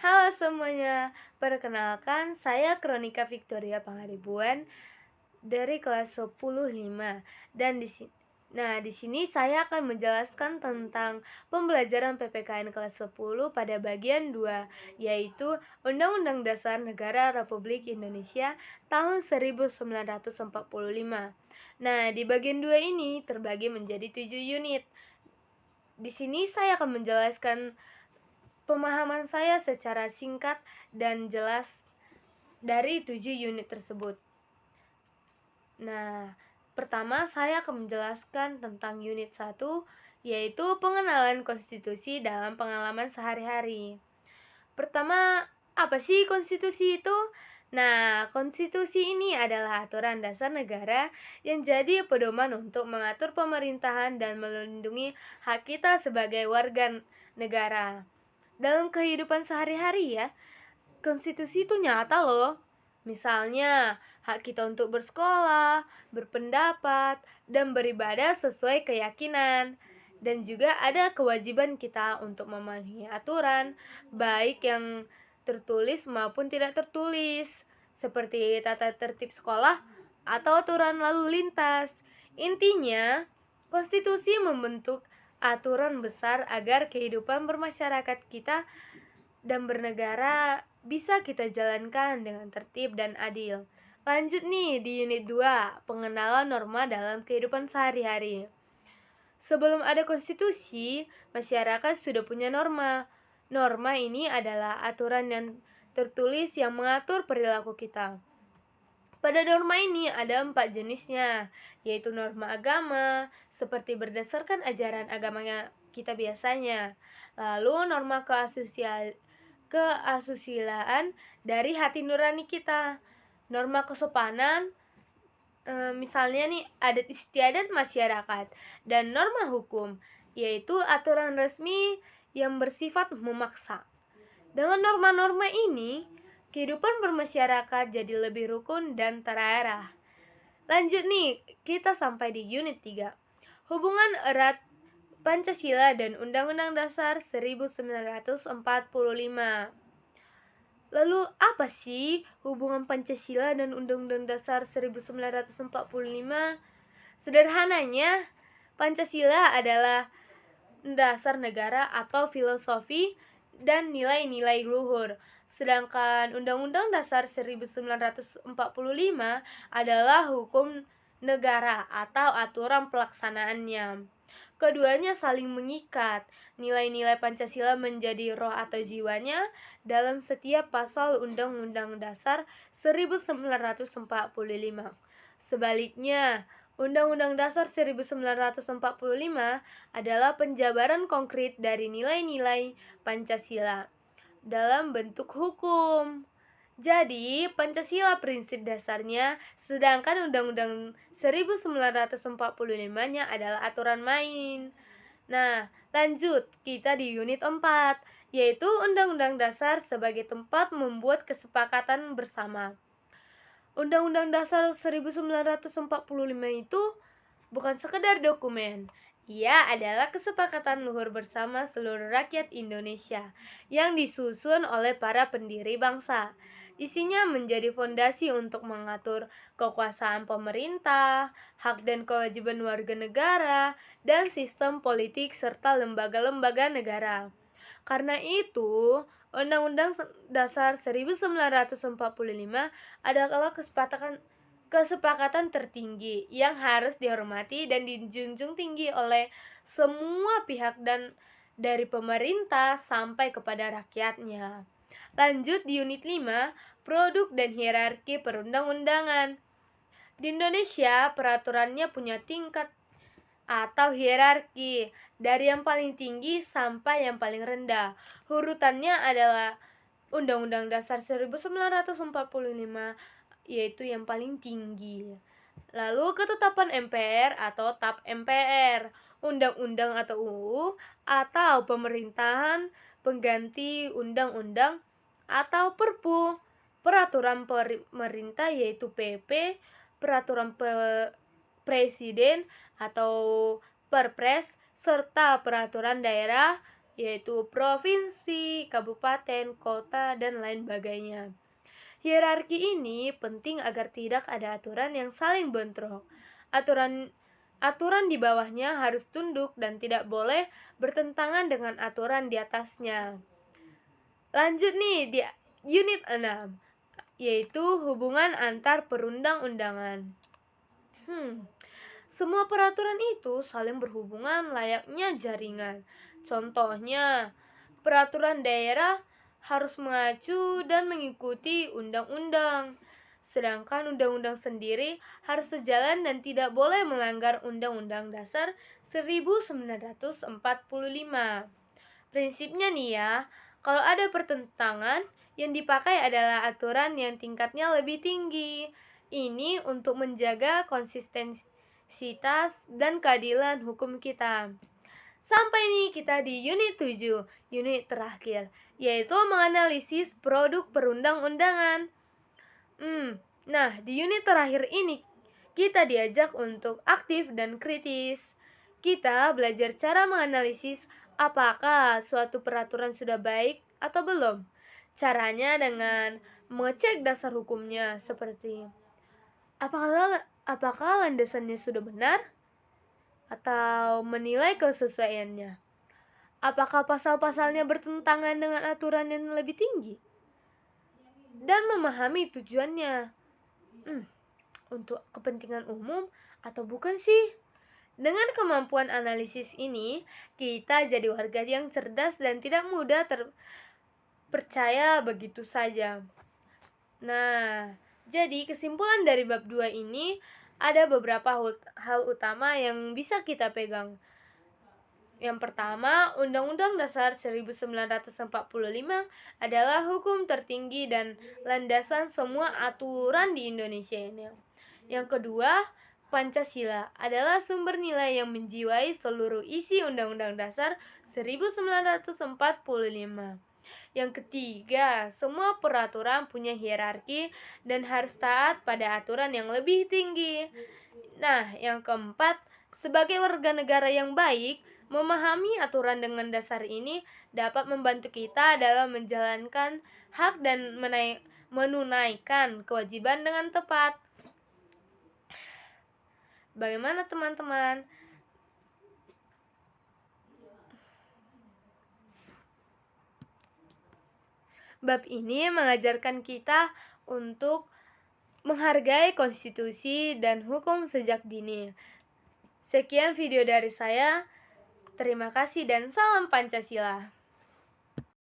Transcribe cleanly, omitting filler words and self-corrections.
Halo semuanya, perkenalkan saya Kronika Victoria Pangaribuan dari kelas 10 5 dan di sini saya akan menjelaskan tentang pembelajaran PPKN kelas 10 pada bagian 2, yaitu Undang-Undang Dasar Negara Republik Indonesia tahun 1945. Nah, di bagian 2 ini terbagi menjadi 7 unit. Di sini saya akan menjelaskan pemahaman saya secara singkat dan jelas dari 7 unit tersebut. Nah, pertama saya akan menjelaskan tentang unit 1, yaitu pengenalan konstitusi dalam pengalaman sehari-hari. Pertama, apa sih konstitusi itu? Nah, konstitusi ini adalah aturan dasar negara yang jadi pedoman untuk mengatur pemerintahan dan melindungi hak kita sebagai warga negara. Dalam kehidupan sehari-hari ya, konstitusi itu nyata loh. Misalnya, hak kita untuk bersekolah, berpendapat, dan beribadah sesuai keyakinan. Dan juga ada kewajiban kita untuk memenuhi aturan, baik yang tertulis maupun tidak tertulis, seperti tata tertib sekolah atau aturan lalu lintas. Intinya, konstitusi membentuk aturan besar agar kehidupan bermasyarakat kita dan bernegara bisa kita jalankan dengan tertib dan adil. Lanjut nih di unit 2, pengenalan norma dalam kehidupan sehari-hari. Sebelum ada konstitusi, masyarakat sudah punya norma. Norma ini adalah aturan yang tertulis yang mengatur perilaku kita. Pada norma ini ada 4 jenisnya, yaitu norma agama, seperti berdasarkan ajaran agamanya kita biasanya. Lalu norma keasusilaan dari hati nurani kita. Norma kesopanan, misalnya nih adat istiadat masyarakat, dan norma hukum, yaitu aturan resmi yang bersifat memaksa. Dengan norma-norma ini, kehidupan bermasyarakat jadi lebih rukun dan terarah. Lanjut nih, kita sampai di unit 3. Hubungan erat Pancasila dan Undang-Undang Dasar 1945. Lalu apa sih hubungan Pancasila dan Undang-Undang Dasar 1945? Sederhananya, Pancasila adalah dasar negara atau filosofi dan nilai-nilai luhur. Sedangkan Undang-Undang Dasar 1945 adalah hukum negara atau aturan pelaksanaannya. Keduanya saling mengikat. Nilai-nilai Pancasila menjadi roh atau jiwanya dalam setiap pasal Undang-Undang Dasar 1945. Sebaliknya, Undang-Undang Dasar 1945 adalah penjabaran konkret dari nilai-nilai Pancasila dalam bentuk hukum. Jadi, Pancasila prinsip dasarnya, sedangkan Undang-Undang 1945-nya adalah aturan main. Nah, lanjut kita di unit 4, yaitu Undang-Undang Dasar sebagai tempat membuat kesepakatan bersama. Undang-Undang Dasar 1945 itu bukan sekedar dokumen. Ia adalah kesepakatan luhur bersama seluruh rakyat Indonesia yang disusun oleh para pendiri bangsa. Isinya menjadi fondasi untuk mengatur kekuasaan pemerintah, hak dan kewajiban warga negara, dan sistem politik serta lembaga-lembaga negara. Karena itu, Undang-Undang Dasar 1945 adalah kesepakatan tertinggi yang harus dihormati dan dijunjung tinggi oleh semua pihak dan dari pemerintah sampai kepada rakyatnya. Lanjut di unit 5, produk dan hierarki perundang-undangan. Di Indonesia, peraturannya punya tingkat atau hierarki dari yang paling tinggi sampai yang paling rendah. Urutannya adalah Undang-Undang Dasar 1945 yaitu yang paling tinggi. Lalu ketetapan MPR atau TAP MPR, undang-undang atau UU, atau pemerintahan pengganti undang-undang atau Perpu, peraturan pemerintah yaitu PP, peraturan presiden atau Perpres, serta peraturan daerah yaitu provinsi, kabupaten, kota, dan lain sebagainya. Hierarki ini penting agar tidak ada aturan yang saling bentrok. Aturan di bawahnya harus tunduk dan tidak boleh bertentangan dengan aturan di atasnya. Lanjut nih di unit 6, yaitu hubungan antar perundang-undangan. Semua peraturan itu saling berhubungan layaknya jaringan. Contohnya, peraturan daerah harus mengacu dan mengikuti undang-undang. Sedangkan undang-undang sendiri harus sejalan dan tidak boleh melanggar Undang-Undang Dasar 1945. Prinsipnya nih ya, kalau ada pertentangan, yang dipakai adalah aturan yang tingkatnya lebih tinggi. Ini untuk menjaga konsistensitas dan keadilan hukum kita. Sampai nih kita di unit 7, unit terakhir, yaitu menganalisis produk perundang-undangan. Nah, di unit terakhir ini kita diajak untuk aktif dan kritis. Kita belajar cara menganalisis apakah suatu peraturan sudah baik atau belum. Caranya dengan mengecek dasar hukumnya seperti apakah landasannya sudah benar atau menilai kesesuaiannya. Apakah pasal-pasalnya bertentangan dengan aturan yang lebih tinggi? Dan memahami tujuannya. Untuk kepentingan umum atau bukan sih? Dengan kemampuan analisis ini, kita jadi warga yang cerdas dan tidak mudah terpercaya begitu saja. Nah, jadi kesimpulan dari bab 2 ini ada beberapa hal utama yang bisa kita pegang. Yang pertama, Undang-Undang Dasar 1945 adalah hukum tertinggi dan landasan semua aturan di Indonesia ini. Yang kedua, Pancasila adalah sumber nilai yang menjiwai seluruh isi Undang-Undang Dasar 1945. Yang ketiga, semua peraturan punya hierarki dan harus taat pada aturan yang lebih tinggi. Nah, yang keempat, sebagai warga negara yang baik, memahami aturan dengan dasar ini dapat membantu kita dalam menjalankan hak dan menunaikan kewajiban dengan tepat. Bagaimana teman-teman? Bab ini mengajarkan kita untuk menghargai konstitusi dan hukum sejak dini. Sekian video dari saya. Terima kasih dan salam Pancasila.